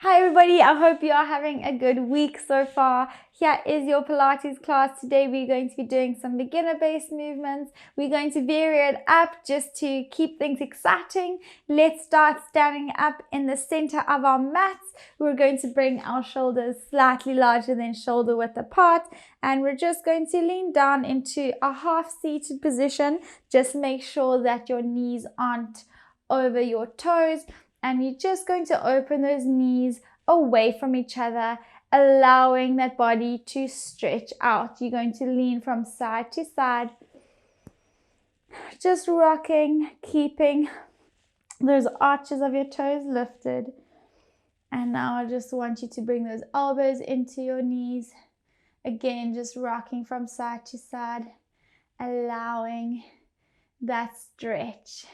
Hi everybody, I hope you are having a good week so far. Here is your Pilates class. Today we're going to be doing some beginner-based movements. We're going to vary it up just to keep things exciting. Let's start standing up in the center of our mats. We're going to bring our shoulders slightly larger than shoulder width apart, and we're just going to lean down into a half-seated position. Just make sure that your knees aren't over your toes. And you're just going to open those knees away from each other, allowing that body to stretch out. You're going to lean from side to side, just rocking, keeping those arches of your toes lifted. And now I just want you to bring those elbows into your knees. Again, just rocking from side to side, allowing that stretch.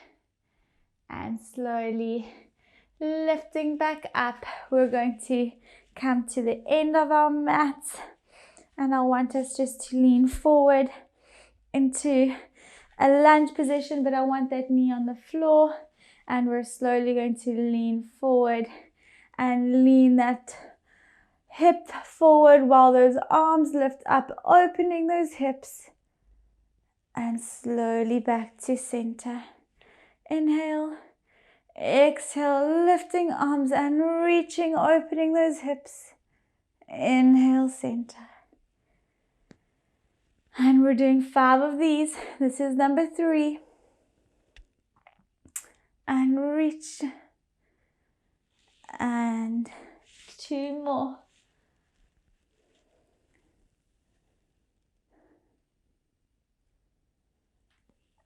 And slowly lifting back up, we're going to come to the end of our mats, and I want us just to lean forward into a lunge position, but I want that knee on the floor, and we're slowly going to lean forward and lean that hip forward while those arms lift up, opening those hips, and slowly back to center. Inhale. Exhale, lifting arms and reaching, opening those hips. Inhale, center. And we're doing 5 of these. This is number 3. And reach. And 2 more.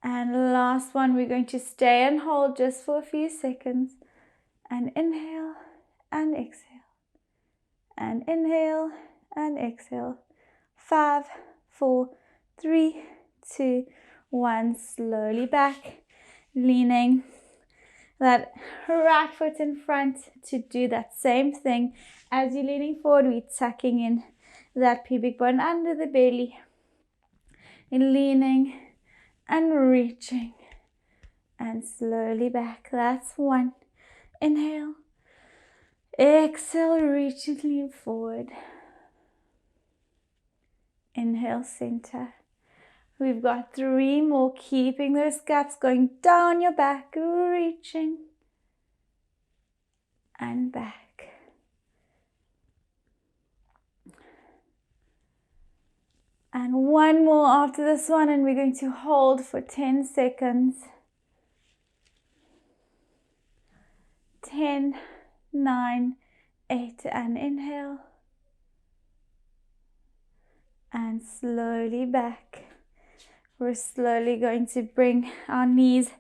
And last one, we're going to stay and hold just for a few seconds. And inhale and exhale. And inhale and exhale. 5, 4, 3, 2, 1. Slowly back, leaning that right foot in front to do that same thing. As you're leaning forward, we're tucking in that pubic bone under the belly. And leaning and reaching. And slowly back. That's 1. Inhale. Exhale, reach and lean forward. Inhale, center. We've got 3 more, keeping those gaps going down your back, reaching and back. And 1 more after this one, and we're going to hold for 10 seconds. 10, 9, 8, and inhale. And slowly back. We're slowly going to bring our knees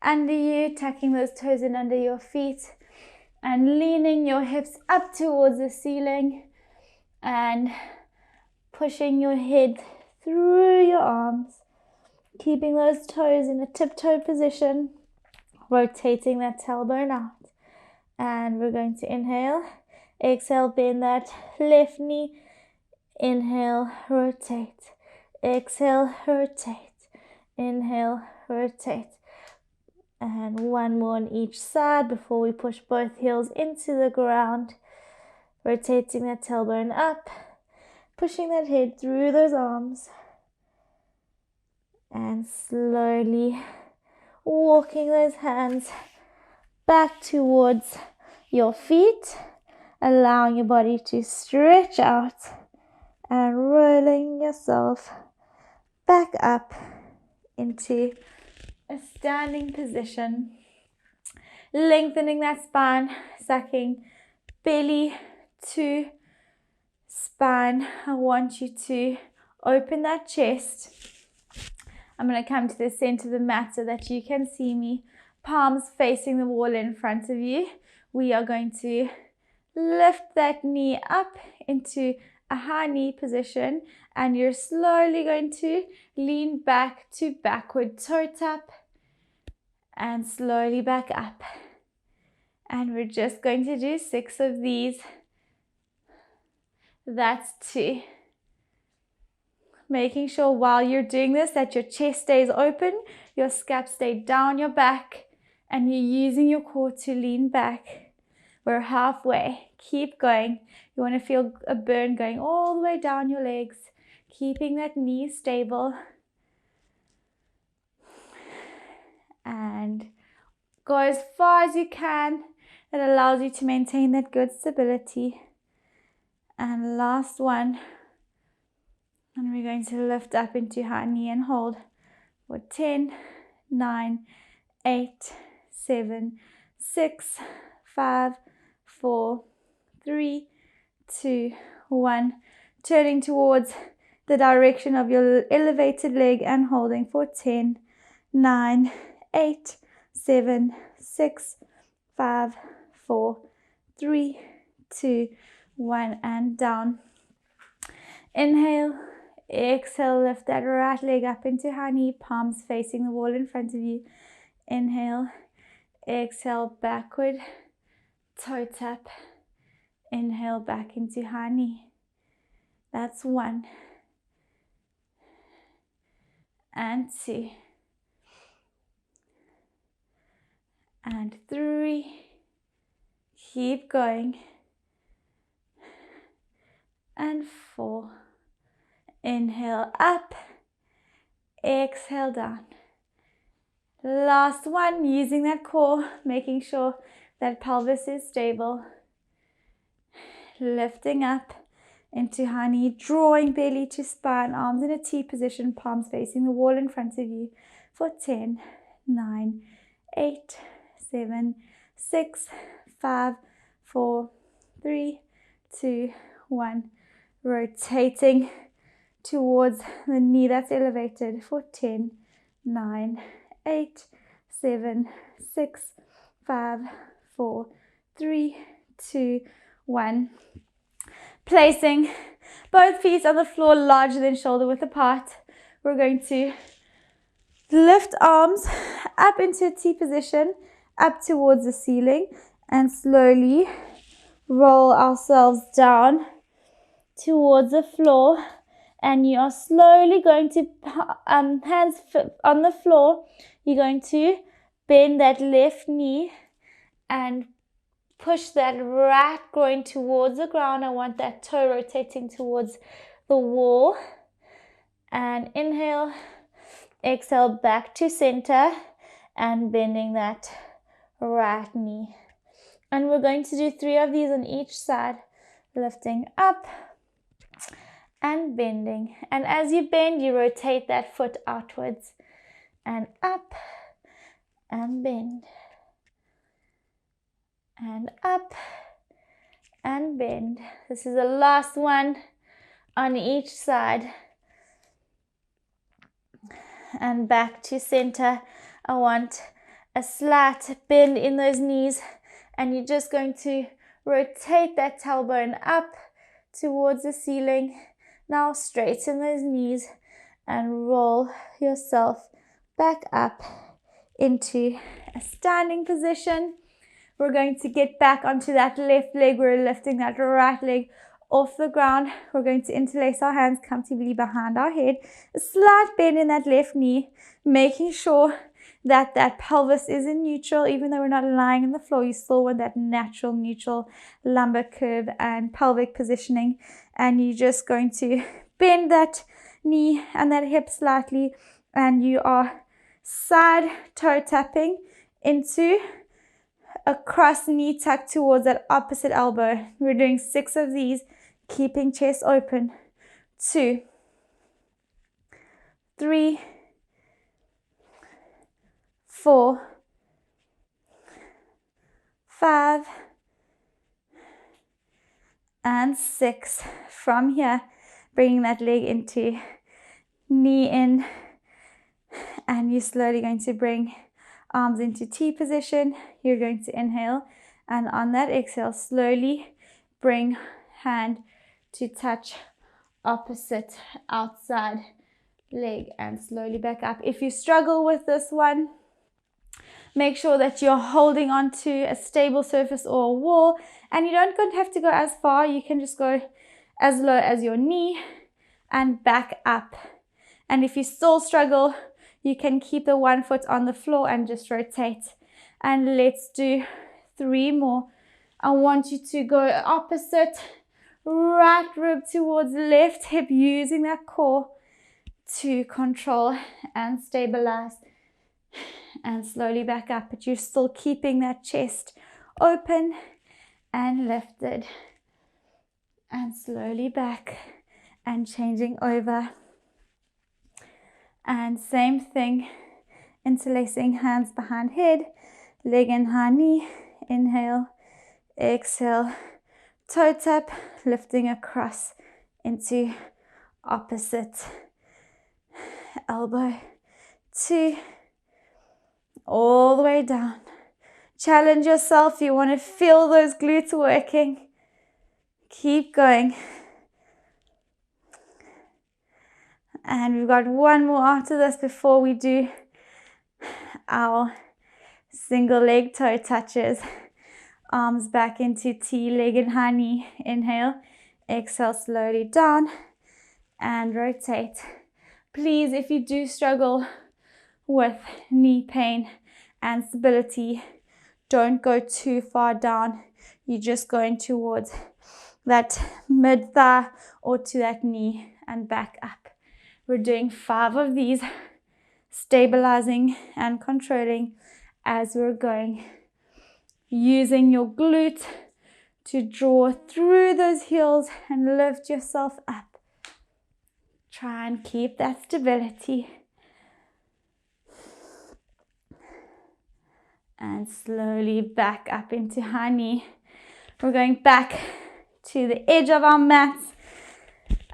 under you, tucking those toes in under your feet and leaning your hips up towards the ceiling and pushing your head through your arms, keeping those toes in a tiptoe position, rotating that tailbone out. And we're going to inhale, exhale, bend that left knee. Inhale, rotate. Exhale, rotate. Inhale, rotate. And 1 more on each side before we push both heels into the ground. Rotating that tailbone up, pushing that head through those arms. And slowly walking those hands back towards your feet, allowing your body to stretch out. And rolling yourself back up into a standing position. Lengthening that spine, sucking belly to spine. I want you to open that chest. I'm going to come to the center of the mat so that you can see me. Palms facing the wall in front of you. We are going to lift that knee up into a high knee position, and you're slowly going to lean back to backward toe tap and slowly back up. And we're just going to do 6 of these. That's 2. Making sure while you're doing this that your chest stays open, your scaps stay down your back, and you're using your core to lean back. We're halfway. Keep going. You want to feel a burn going all the way down your legs, keeping that knee stable. And go as far as you can. That allows you to maintain that good stability. And last one. And we're going to lift up into high knee and hold for 10, 9, 8, 7, 6, 5, 4, 3, 2, 1. Turning towards the direction of your elevated leg and holding for 10, 9, 8, 7, 6, 5, 4, 3, 2, 1, and down. Inhale, exhale, lift that right leg up into high knee, palms facing the wall in front of you. Inhale, exhale, backward, toe tap. Inhale, back into high knee. That's 1. And 2. And 3. Keep going. And 4. Inhale up. Exhale down. Last one, using that core, making sure that pelvis is stable. Lifting up into high knee, drawing belly to spine, arms in a T position, palms facing the wall in front of you for 10, 9, 8, 7, 6, 5, 4, 3, 2, 1. Rotating towards the knee that's elevated for 10, 9, 8, 7, 6, 5, 4, 3, 2, 1. Placing both feet on the floor larger than shoulder width apart. We're going to lift arms up into a T position, up towards the ceiling, and slowly roll ourselves down towards the floor. And you are slowly going to, hands on the floor, you're going to bend that left knee and push that right groin towards the ground. I want that toe rotating towards the wall. And inhale, exhale back to center and bending that right knee. And we're going to do 3 of these on each side, lifting up and bending. And as you bend, you rotate that foot outwards and up and bend. And up and bend. This is the last one on each side. And back to center. I want a slight bend in those knees, and you're just going to rotate that tailbone up towards the ceiling. Now straighten those knees and roll yourself back up into a standing position. We're going to get back onto that left leg. We're lifting that right leg off the ground. We're going to interlace our hands comfortably behind our head. A slight bend in that left knee, making sure that that pelvis is in neutral. Even though we're not lying on the floor, you still want that natural neutral lumbar curve and pelvic positioning. And you're just going to bend that knee and that hip slightly, and you are side toe tapping into a cross knee tuck towards that opposite elbow. We're doing 6 of these, keeping chest open. 2, 3, 4, 5, and 6. From here, bringing that leg into knee in, and you're slowly going to bring arms into T position. You're going to inhale, and on that exhale, slowly bring hand to touch opposite outside leg and slowly back up. If you struggle with this one, make sure that you're holding on to a stable surface or a wall, and you don't have to go as far. You can just go as low as your knee and back up. And if you still struggle, you can keep the one foot on the floor and just rotate. And let's do 3 more I want you to go opposite, right rib towards left hip, using that core to control and stabilize, and slowly back up, but you're still keeping that chest open and lifted, and slowly back and changing over. And same thing, interlacing hands behind head, leg and high knee, inhale, exhale, toe tap, lifting across into opposite elbow, 2, all the way down. Challenge yourself. You want to feel those glutes working. Keep going. And we've got one more after this before we do our single leg toe touches. Arms back into T, leg and high knee. Inhale, exhale slowly down and rotate. Please, if you do struggle with knee pain and stability, don't go too far down. You're just going towards that mid thigh or to that knee and back up. We're doing 5 of these, stabilizing and controlling as we're going. Using your glute to draw through those heels and lift yourself up. Try and keep that stability. And slowly back up into high knee. We're going back to the edge of our mats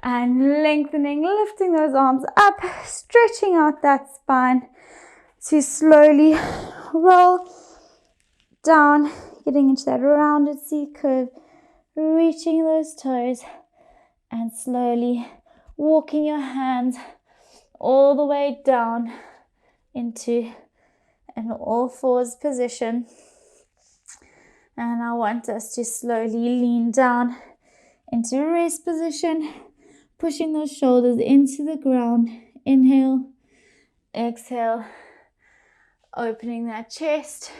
and lengthening, lifting those arms up, stretching out that spine to slowly roll down, getting into that rounded C curve, reaching those toes and slowly walking your hands all the way down into an all fours position. And I want us to slowly lean down into rest position, pushing those shoulders into the ground. Inhale, exhale, opening that chest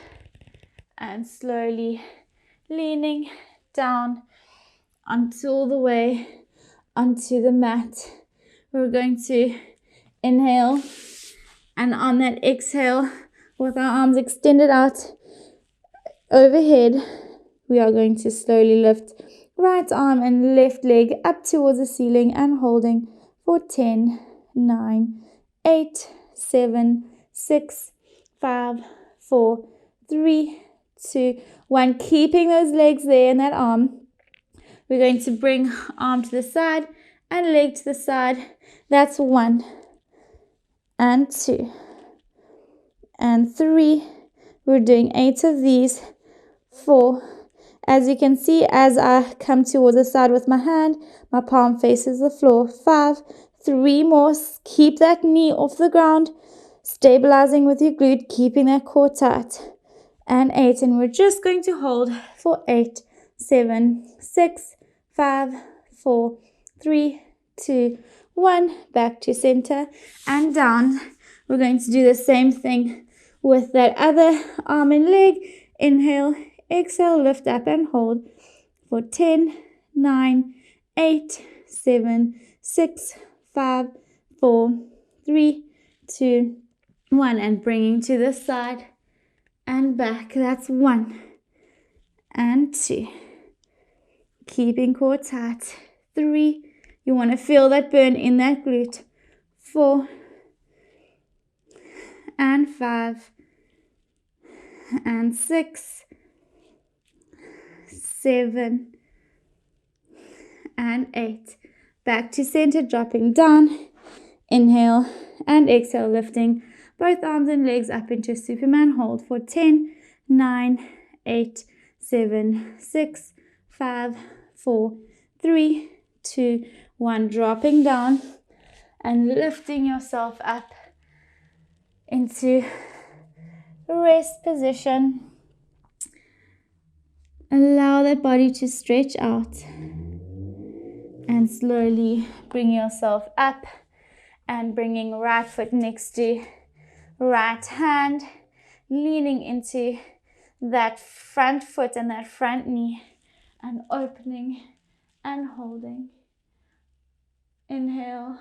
and slowly leaning down until the way onto the mat. We're going to inhale, and on that exhale, with our arms extended out overhead, we are going to slowly lift right arm and left leg up towards the ceiling and holding for 10, 9, 8, 7, 6, 5, 4, 3, 2, 1. Keeping those legs there and that arm. We're going to bring arm to the side and leg to the side. That's 1 and 2 and 3. We're doing 8 of these. 4. As you can see, as I come towards the side with my hand, my palm faces the floor. 5. 3 more. Keep that knee off the ground, stabilizing with your glute, keeping that core tight. And 8. And we're just going to hold for 8, 7, 6, 5, 4, 3, 2, 1. Back to center and down. We're going to do the same thing with that other arm and leg. Inhale, exhale, lift up and hold for 10, 9, 8, 7, 6, 5, 4, 3, 2, 1. And bringing to the side and back. That's 1 and 2. Keeping core tight. 3. You want to feel that burn in that glute. 4 and 5 and 6, 7 and 8. Back to center, dropping down. Inhale and exhale, lifting both arms and legs up into Superman hold for 10, 9, 8, 7, 6, 5, 4, 3, 2, 1. Dropping down and lifting yourself up into rest position. Allow that body to stretch out and slowly bring yourself up and bringing right foot next to right hand, leaning into that front foot and that front knee, and opening and holding. Inhale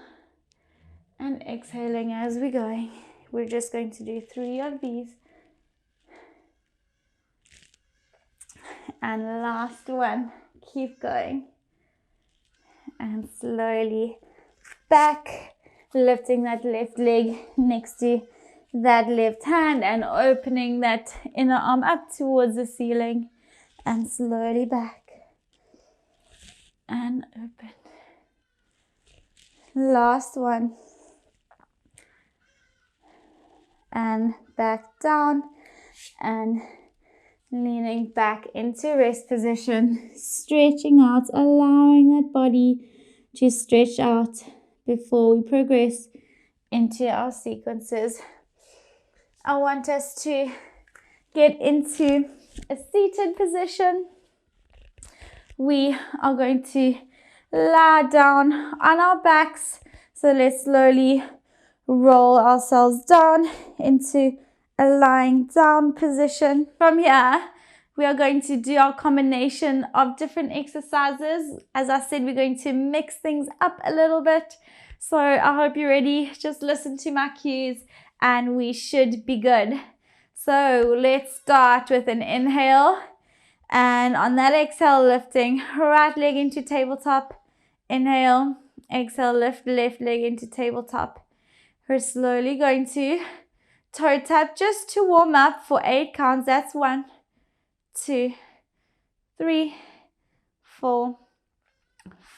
and exhaling as we're going. We're just going to do 3 of these. And last one. Keep going. And slowly back, lifting that left leg next to that left hand and opening that inner arm up towards the ceiling, and slowly back and open. Last one. And back down and leaning back into rest position, stretching out, allowing that body to stretch out before we progress into our sequences. I want us to get into a seated position. We are going to lie down on our backs. So let's slowly roll ourselves down into a lying down position. From here, we are going to do our combination of different exercises. As I said, we're going to mix things up a little bit. So I hope you're ready. Just listen to my cues and we should be good. So let's start with an inhale. And on that exhale, lifting right leg into tabletop. Inhale, exhale, lift left leg into tabletop. We're slowly going to toe tap just to warm up for 8 counts. That's 1, 2, 3, 4,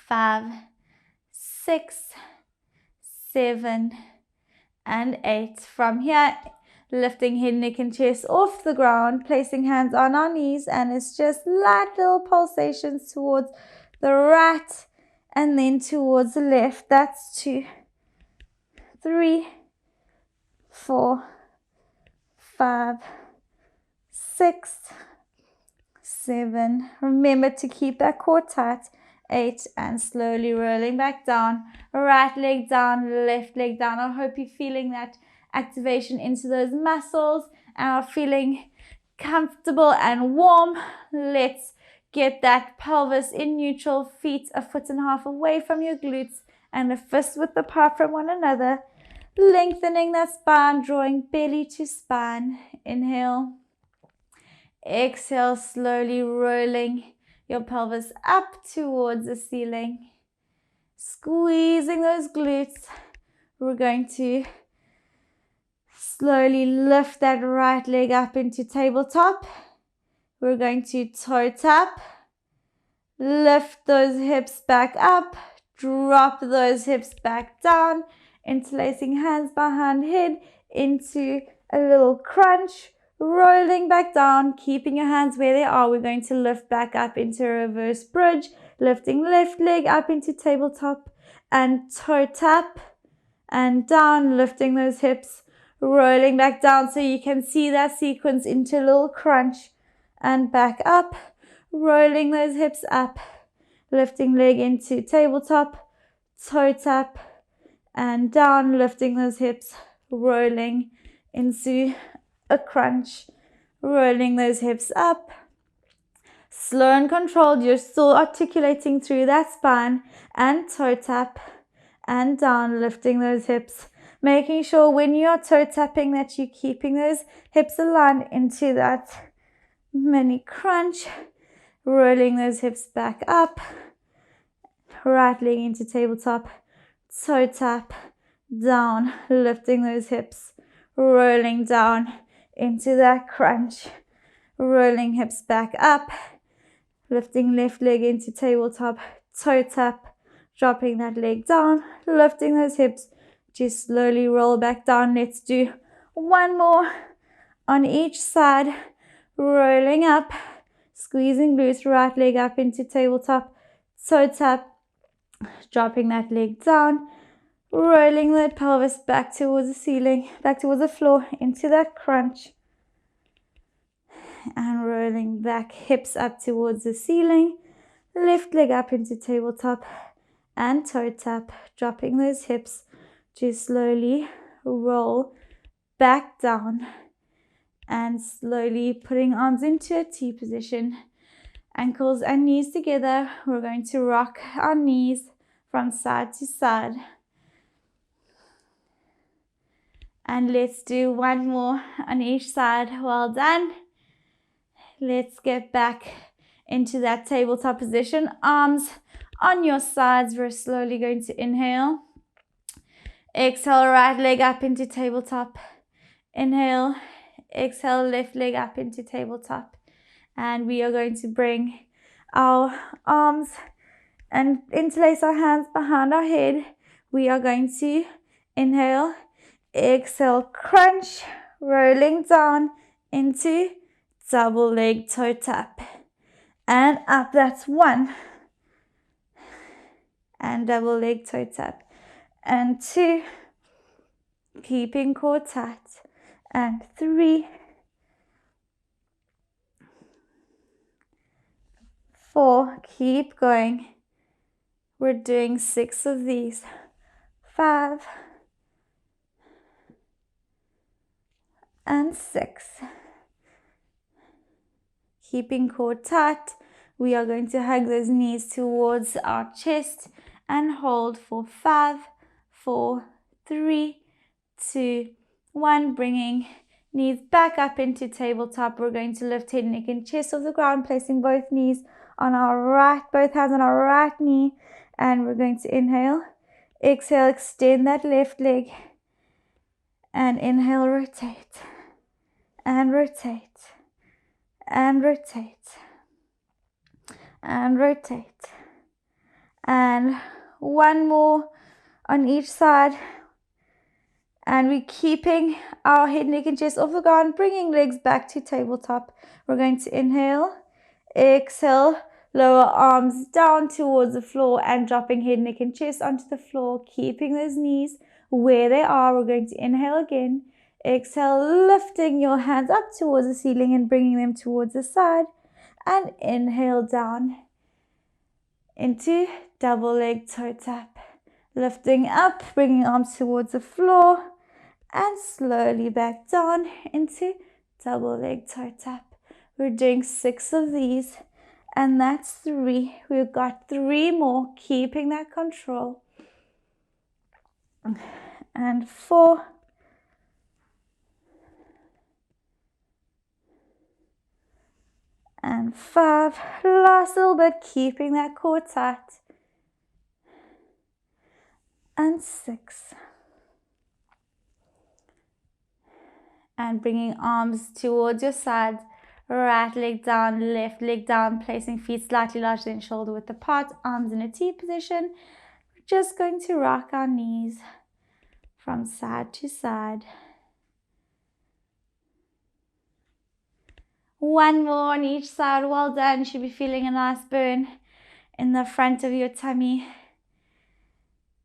5, 6, 7, and 8. From here, lifting head, neck, and chest off the ground, placing hands on our knees, and it's just light little pulsations towards the right and then towards the left. That's 2, 3, 4, 5, 6, 7. Remember to keep that core tight. 8, and slowly rolling back down. Right leg down, left leg down. I hope you're feeling that activation into those muscles and are feeling comfortable and warm. Let's get that pelvis in neutral, feet 1.5 feet away from your glutes and a fist width apart from one another. Lengthening that spine, drawing belly to spine. Inhale. Exhale, slowly rolling your pelvis up towards the ceiling. Squeezing those glutes. We're going to slowly lift that right leg up into tabletop. We're going to toe tap. Lift those hips back up. Drop those hips back down. Interlacing hands behind head into a little crunch. Rolling back down, keeping your hands where they are. We're going to lift back up into a reverse bridge. Lifting left leg up into tabletop and toe tap and down, lifting those hips. Rolling back down so you can see that sequence into a little crunch and back up. Rolling those hips up. Lifting leg into tabletop, toe tap and down, lifting those hips. Rolling into a crunch, rolling those hips up. Slow and controlled, you're still articulating through that spine, and toe tap and down, lifting those hips. Making sure when you are toe tapping that you're keeping those hips aligned into that mini crunch. Rolling those hips back up. Right leg into tabletop, toe tap, down, lifting those hips. Rolling down into that crunch, rolling hips back up, lifting left leg into tabletop, toe tap, dropping that leg down, lifting those hips, just slowly roll back down. Let's do one more on each side, rolling up, squeezing glutes, right leg up into tabletop, toe tap, dropping that leg down, rolling the pelvis back towards the ceiling, back towards the floor, into that crunch. And rolling back, hips up towards the ceiling. Left leg up into tabletop and toe tap, dropping those hips to slowly roll back down And slowly putting arms into a T position. Ankles and knees together. We're going to rock our knees from side to side. And let's do one more on each side. Well done. Let's get back into that tabletop position. Arms on your sides. We're slowly going to inhale. Exhale, right leg up into tabletop. Inhale. Exhale, left leg up into tabletop. And we are going to bring our arms and interlace our hands behind our head. We are going to inhale, exhale, crunch, rolling down into double leg toe tap. And up, that's 1. And double leg toe tap. And 2, keeping core tight. And 3, 4, keep going. We're doing 6 of these. 5 and 6. Keeping core tight. We are going to hug those knees towards our chest and hold for 5, 4, 3, 2, 1. Bringing knees back up into tabletop. We're going to lift head, neck, and chest off the ground, placing both knees on both hands on our right knee. And we're going to inhale, exhale, extend that left leg. And inhale, rotate. And rotate. And rotate. And rotate. And one more on each side. And we're keeping our head, neck, and chest off the ground, bringing legs back to tabletop. We're going to inhale, exhale, lower arms down towards the floor and dropping head, neck, and chest onto the floor, keeping those knees where they are. We're going to inhale again, exhale, lifting your hands up towards the ceiling and bringing them towards the side. And inhale down into double leg toe tap. Lifting up, bringing arms towards the floor. And slowly back down into double leg toe tap. We're doing 6 of these. And that's 3. We've got 3 more, keeping that control. And 4. And 5. Last little bit, keeping that core tight. And 6. And bringing arms towards your sides. Right leg down, left leg down, placing feet slightly larger than shoulder width apart, arms in a T position. We're just going to rock our knees from side to side. One more on each side. Well done. You should be feeling a nice burn in the front of your tummy.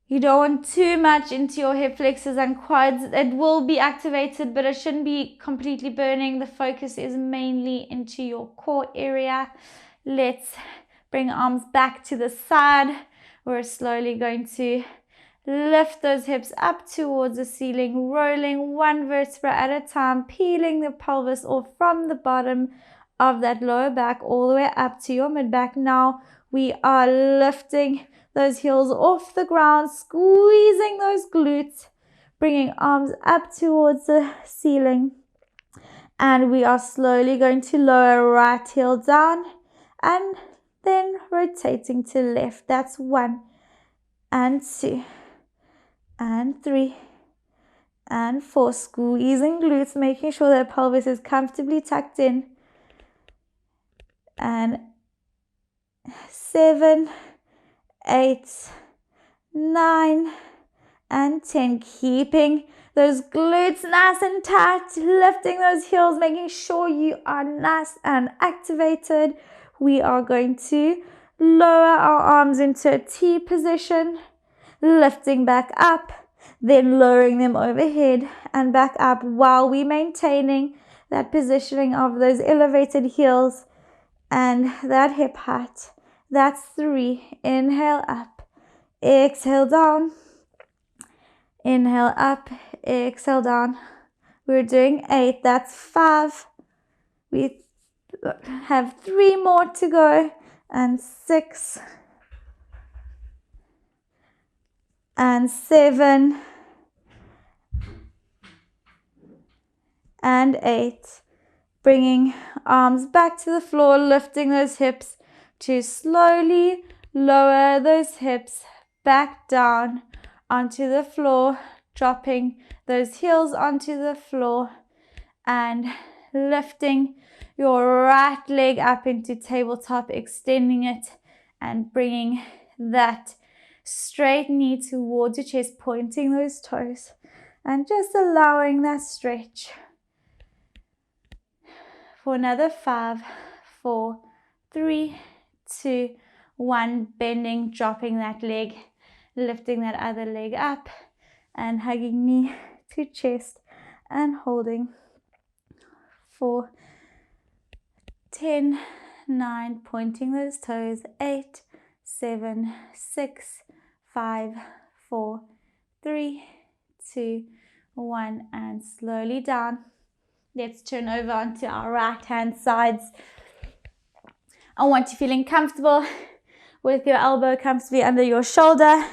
You don't want too much into your hip flexors and quads. It will be activated, but it shouldn't be completely burning. The focus is mainly into your core area. Let's bring arms back to the side. We're slowly going to lift those hips up towards the ceiling, rolling one vertebra at a time, peeling the pelvis off from the bottom of that lower back all the way up to your mid-back. Now we are lifting those heels off the ground, squeezing those glutes, bringing arms up towards the ceiling. And we are slowly going to lower right heel down and then rotating to left. That's 1 and 2 and 3 and 4. Squeezing glutes, making sure that pelvis is comfortably tucked in. And 7, 8, 9, and 10. Keeping those glutes nice and tight, lifting those heels, making sure you are nice and activated. We are going to lower our arms into a T position, lifting back up, then lowering them overhead and back up while we maintaining that positioning of those elevated heels and that hip height. That's 3. Inhale up, exhale down. Inhale up, exhale down. We're doing 8. That's 5. We have 3 more to go, and 6 and 7 and 8. Bringing arms back to the floor, lifting those hips to slowly lower those hips back down onto the floor, dropping those heels onto the floor and lifting your right leg up into tabletop, extending it and bringing that straight knee towards your chest, pointing those toes and just allowing that stretch. For another 5, 4, 3, 2, 1, bending, dropping that leg, lifting that other leg up and hugging knee to chest and holding for 10, 9, pointing those toes, 8, 7, 6, 5, 4, 3, 2, 1, and slowly down. Let's turn over onto our right hand sides. I want you feeling comfortable with your elbow comfortably under your shoulder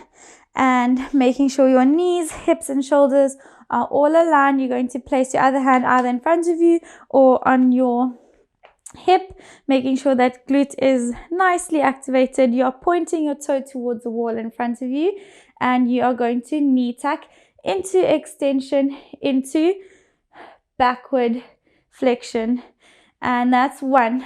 and making sure your knees, hips and shoulders are all aligned. You're going to place your other hand either in front of you or on your hip, making sure that glute is nicely activated. You're pointing your toe towards the wall in front of you, and you are going to knee tuck into extension, into backward flexion, and that's 1.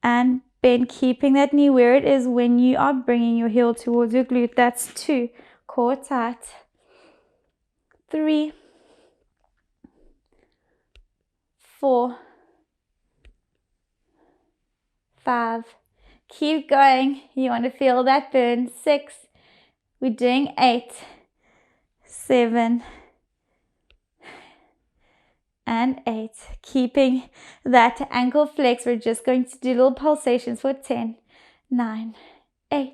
And bend, keeping that knee where it is when you are bringing your heel towards your glute. That's 2. Core tight. 3, 4, 5. Keep going. You want to feel that burn. 6. We're doing 8, 7, and 8. Keeping that ankle flex. We're just going to do little pulsations for 10, 9, 8,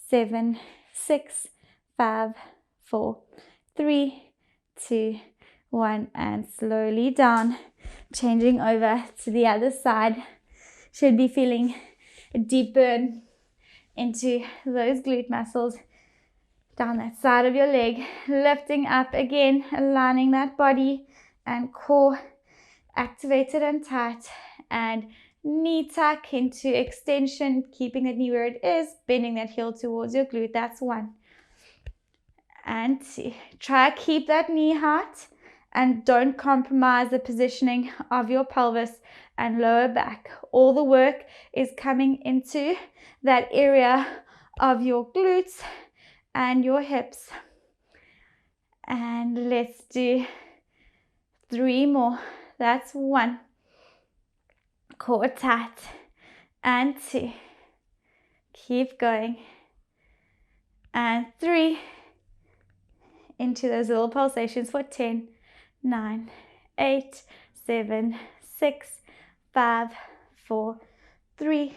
7, 6, 5, 4, 3, 2, 1, and slowly down. Changing over to the other side. Should be feeling a deep burn into those glute muscles down that side of your leg. Lifting up again, aligning that body and core activated and tight, and knee tuck into extension, keeping that knee where it is, bending that heel towards your glute. That's 1. And 2. Try to keep that knee height and don't compromise the positioning of your pelvis and lower back. All the work is coming into that area of your glutes and your hips. And let's do 3 more. That's 1. Core tight. And 2. Keep going. And 3. Into those little pulsations for 10, 9, 8, 7, 6, 5, 4, 3,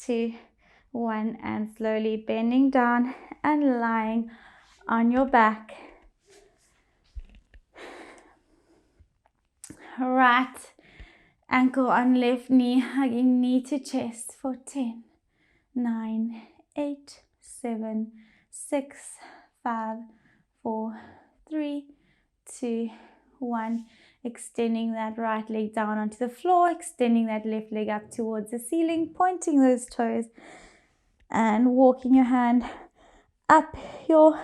2, 1, and slowly bending down and lying on your back. Right ankle on left knee, hugging knee to chest for 10, 9, 8, 7, 6, 5, 4, 3, 2, 1. Extending that right leg down onto the floor, extending that left leg up towards the ceiling, pointing those toes and walking your hand up your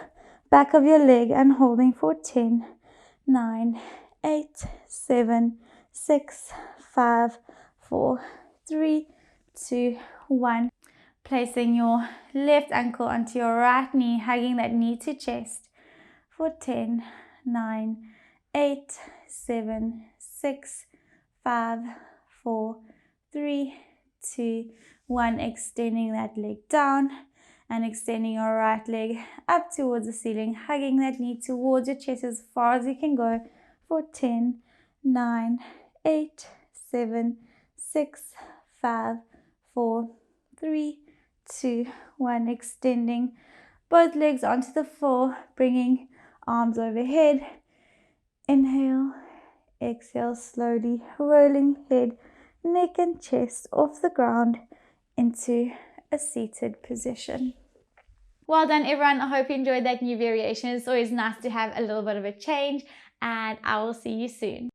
back of your leg and holding for 10, 9, 8, 7, 6, 5, 4, 3, 2, 1. Placing your left ankle onto your right knee, hugging that knee to chest for 10, 9, 8, 7, 6, 5, 4, 3, 2, 1. Extending that leg down and extending your right leg up towards the ceiling, hugging that knee towards your chest as far as you can go for 10, 9, 8, 7, 6, 5, 4, 3, 2, 1. Extending both legs onto the floor, bringing arms overhead. Inhale Exhale slowly, rolling head, neck and chest off the ground into a seated position. Well done, everyone. I hope you enjoyed that new variation. It's always nice to have a little bit of a change, and I will see you soon.